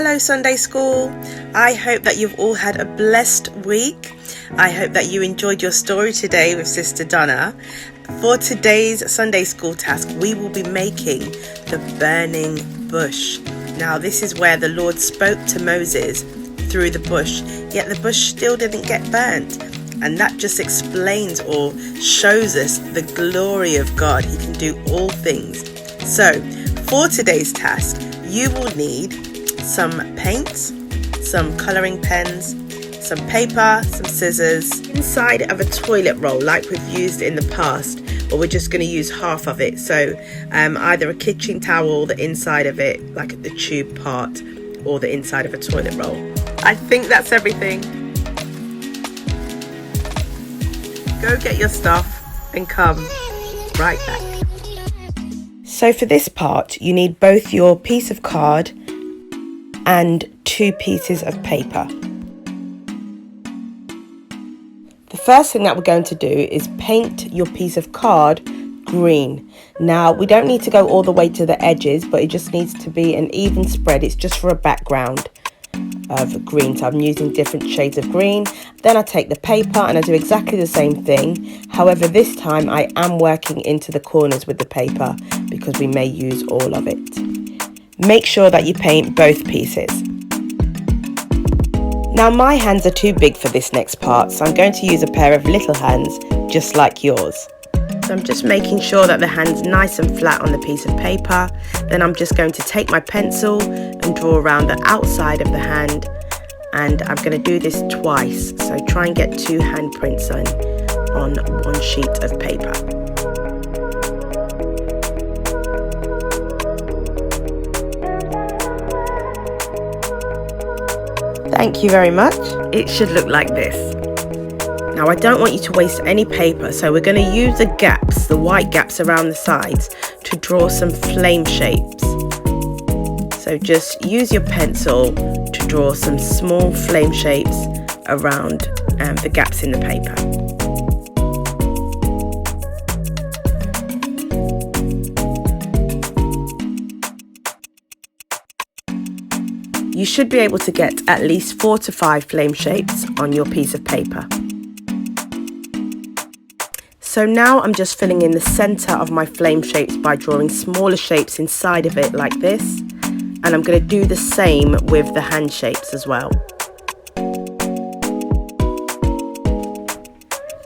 Hello Sunday School. I hope that you've all had a blessed week. I hope that you enjoyed your story today with Sister Donna. For today's Sunday School task, we will be making the burning bush. Now this is where the Lord spoke to Moses through the bush, yet the bush still didn't get burnt. And that just explains or shows us the glory of God. He can do all things. So for today's task, you will need some paints, some colouring pens, some paper, some scissors, inside of a toilet roll like we've used in the past, but we're just going to use half of it. So either a kitchen towel, the inside of it, like the tube part, or the inside of a toilet roll. I think that's everything. Go get your stuff and come right back. So for this part, you need both your piece of card and 2 pieces of paper. The first thing that we're going to do is paint your piece of card green. Now we don't need to go all the way to the edges, but it just needs to be an even spread. It's just for a background of green, so I'm using different shades of green. Then I take the paper and I do exactly the same thing. However, this time I am working into the corners with the paper because we may use all of it. Make sure that you paint both pieces. Now my hands are too big for this next part, so I'm going to use a pair of little hands just like yours. So I'm just making sure that the hand's nice and flat on the piece of paper. Then I'm just going to take my pencil and draw around the outside of the hand, and I'm going to do this twice, so try and get 2 handprints on one sheet of paper. Thank you very much. It should look like this. Now I don't want you to waste any paper, so we're going to use the gaps, the white gaps around the sides, to draw some flame shapes. So just use your pencil to draw some small flame shapes around the gaps in the paper. You should be able to get at least 4 to 5 flame shapes on your piece of paper. So now I'm just filling in the center of my flame shapes by drawing smaller shapes inside of it like this. And I'm going to do the same with the hand shapes as well.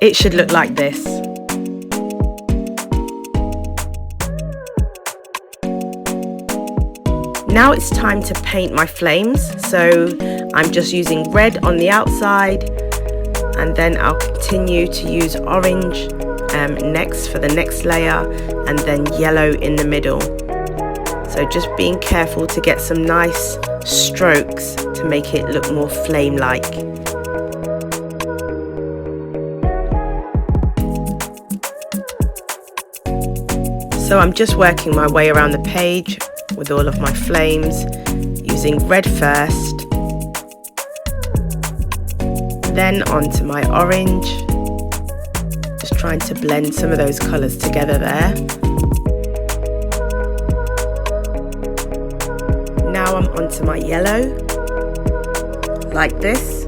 It should look like this. Now it's time to paint my flames, so I'm just using red on the outside, and then I'll continue to use orange next for the next layer, and then yellow in the middle. So just being careful to get some nice strokes to make it look more flame-like. So I'm just working my way around the page with all of my flames, using red first, then onto my orange, just trying to blend some of those colours together there. Now I'm onto my yellow, like this.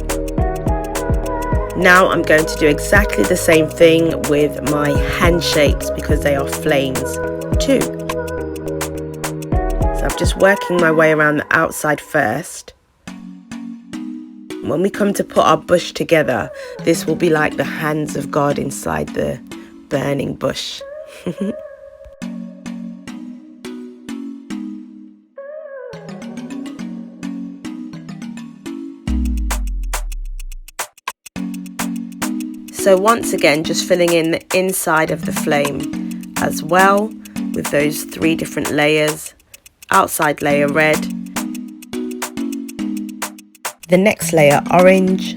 Now I'm going to do exactly the same thing with my hand shapes because they are flames too. So I'm just working my way around the outside first. When we come to put our bush together, this will be like the hands of God inside the burning bush. So once again, just filling in the inside of the flame as well with those 3 different layers. Outside layer red, the next layer orange,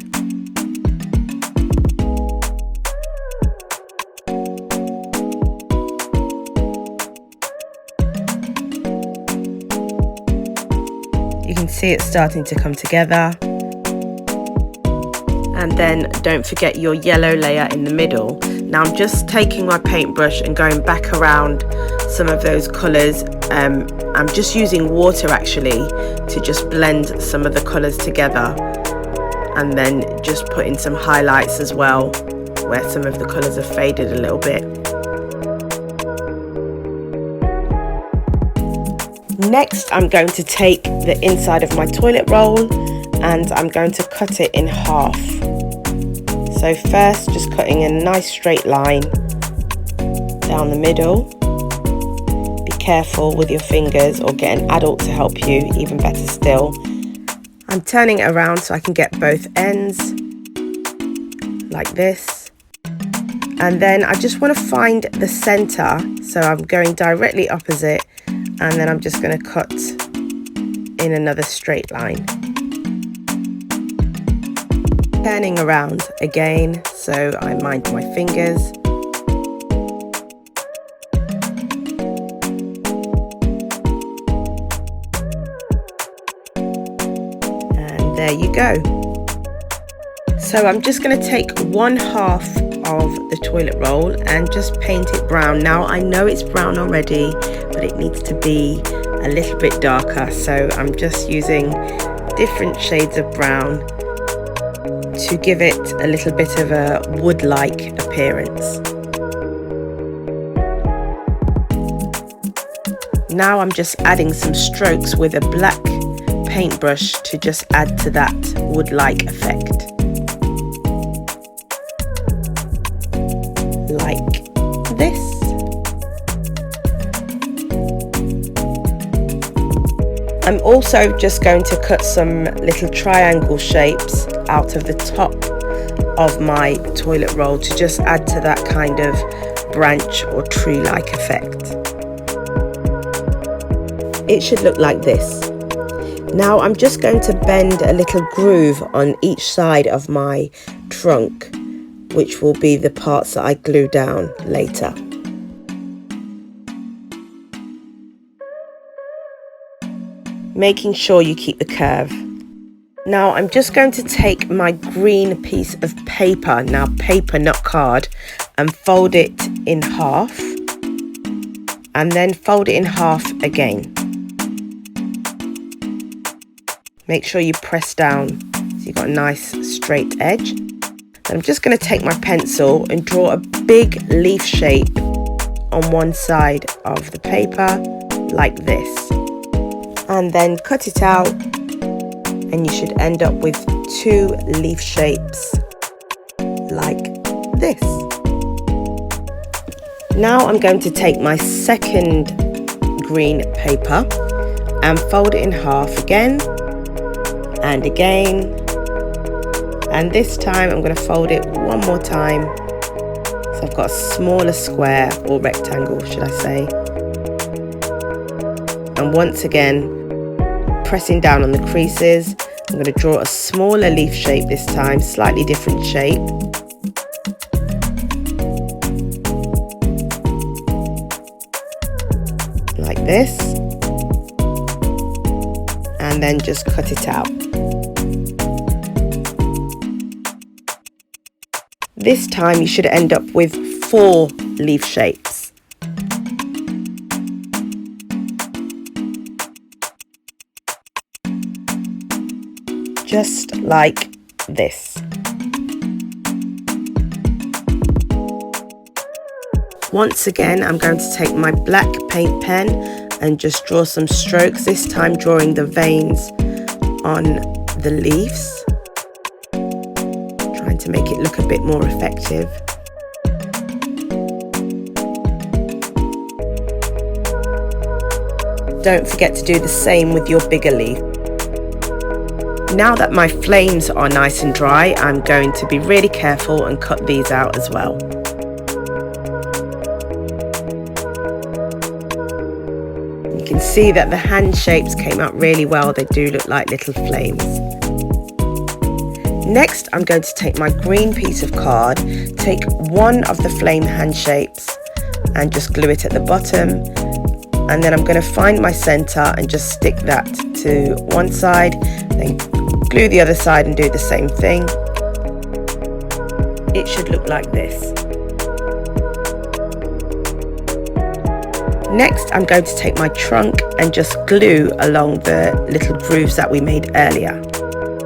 you can see it starting to come together. And then don't forget your yellow layer in the middle. Now I'm just taking my paintbrush and going back around some of those colours I'm just using water actually to just blend some of the colours together, and then just put in some highlights as well where some of the colours have faded a little bit. Next, I'm going to take the inside of my toilet roll and I'm going to cut it in half. So first, just cutting a nice straight line down the middle. Be careful with your fingers, or get an adult to help you, even better still. I'm turning it around so I can get both ends, like this. And then I just want to find the center, so I'm going directly opposite, and then I'm just going to cut in another straight line. Turning around again, so I mind my fingers. And there you go. So I'm just going to take 1/2 of the toilet roll and just paint it brown. Now I know it's brown already, but it needs to be a little bit darker, so I'm just using different shades of brown to give it a little bit of a wood-like appearance. Now I'm just adding some strokes with a black paintbrush to just add to that wood-like effect. Like this. I'm also just going to cut some little triangle shapes out of the top of my toilet roll to just add to that kind of branch or tree-like effect. It should look like this. Now I'm just going to bend a little groove on each side of my trunk, which will be the parts that I glue down later. Making sure you keep the curve. Now I'm just going to take my green piece of paper, now paper not card, and fold it in half, and then fold it in half again. Make sure you press down so you've got a nice straight edge. I'm just going to take my pencil and draw a big leaf shape on one side of the paper, like this. And then cut it out, and you should end up with 2 leaf shapes, like this. Now I'm going to take my second green paper and fold it in half again, and again. And this time I'm going to fold it one more time, so I've got a smaller square, or rectangle should I say. And once again, pressing down on the creases, I'm going to draw a smaller leaf shape this time, slightly different shape. Like this. And then just cut it out. This time you should end up with 4 leaf shapes. Just like this. Once again, I'm going to take my black paint pen and just draw some strokes, this time drawing the veins on the leaves, trying to make it look a bit more effective. Don't forget to do the same with your bigger leaf. Now that my flames are nice and dry, I'm going to be really careful and cut these out as well. You can see that the hand shapes came out really well. They do look like little flames. Next, I'm going to take my green piece of card, take one of the flame hand shapes and just glue it at the bottom. And then I'm going to find my center and just stick that to one side, then glue the other side and do the same thing. It should look like this. Next, I'm going to take my trunk and just glue along the little grooves that we made earlier.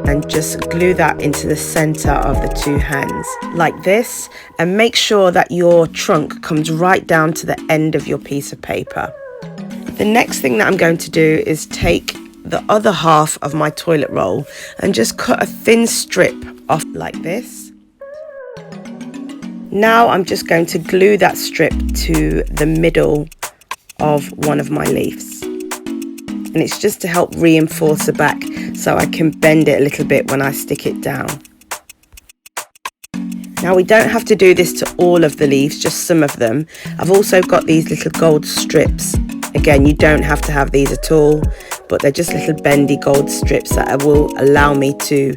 And just glue that into the center of the two hands like this, and make sure that your trunk comes right down to the end of your piece of paper. The next thing that I'm going to do is take the other half of my toilet roll and just cut a thin strip off like this. Now I'm just going to glue that strip to the middle of one of my leaves, and it's just to help reinforce the back so I can bend it a little bit when I stick it down. Now we don't have to do this to all of the leaves, just some of them. I've also got these little gold strips. Again, you don't have to have these at all, but they're just little bendy gold strips that will allow me to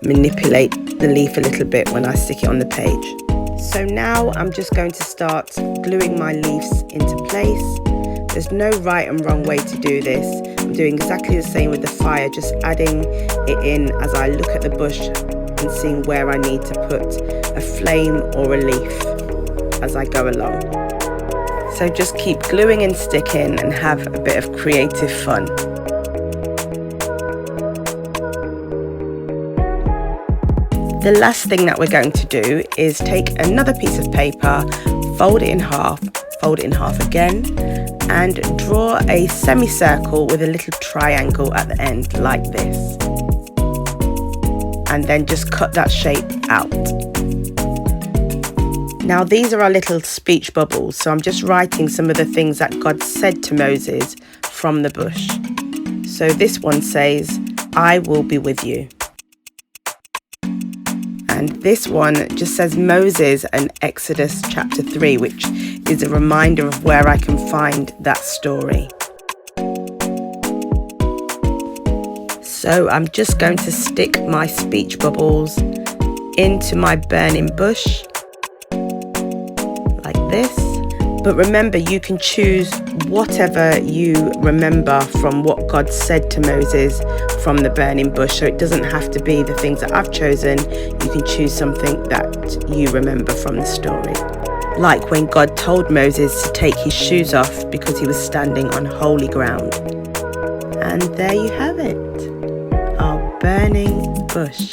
manipulate the leaf a little bit when I stick it on the page. So now I'm just going to start gluing my leaves into place. There's no right and wrong way to do this. I'm doing exactly the same with the fire, just adding it in as I look at the bush and seeing where I need to put a flame or a leaf as I go along. So just keep gluing and sticking and have a bit of creative fun. The last thing that we're going to do is take another piece of paper, fold it in half again, and draw a semicircle with a little triangle at the end like this, and then just cut that shape out. Now these are our little speech bubbles, so I'm just writing some of the things that God said to Moses from the bush. So this one says, "I will be with you." And this one just says Moses and Exodus chapter 3, which is a reminder of where I can find that story. So I'm just going to stick my speech bubbles into my burning bush like this. But remember, you can choose whatever you remember from what God said to Moses from the burning bush. So it doesn't have to be the things that I've chosen. You can choose something that you remember from the story. Like when God told Moses to take his shoes off because he was standing on holy ground. And there you have it, our burning bush.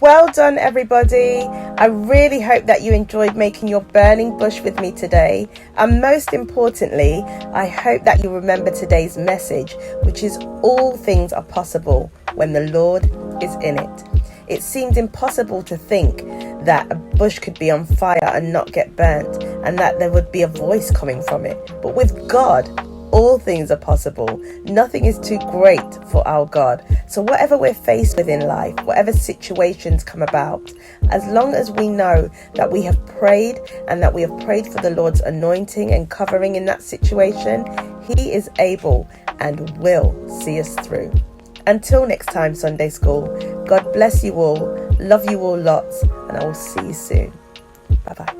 Well done, everybody. I really hope that you enjoyed making your burning bush with me today. And most importantly, I hope that you remember today's message, which is all things are possible when the Lord is in it. It seemed impossible to think that a bush could be on fire and not get burnt, and that there would be a voice coming from it. But with God, all things are possible. Nothing is too great for our God. So whatever we're faced with in life, whatever situations come about, as long as we know that we have prayed and that we have prayed for the Lord's anointing and covering in that situation, He is able and will see us through. Until next time, Sunday School, God bless you all, love you all lots, and I will see you soon. Bye-bye.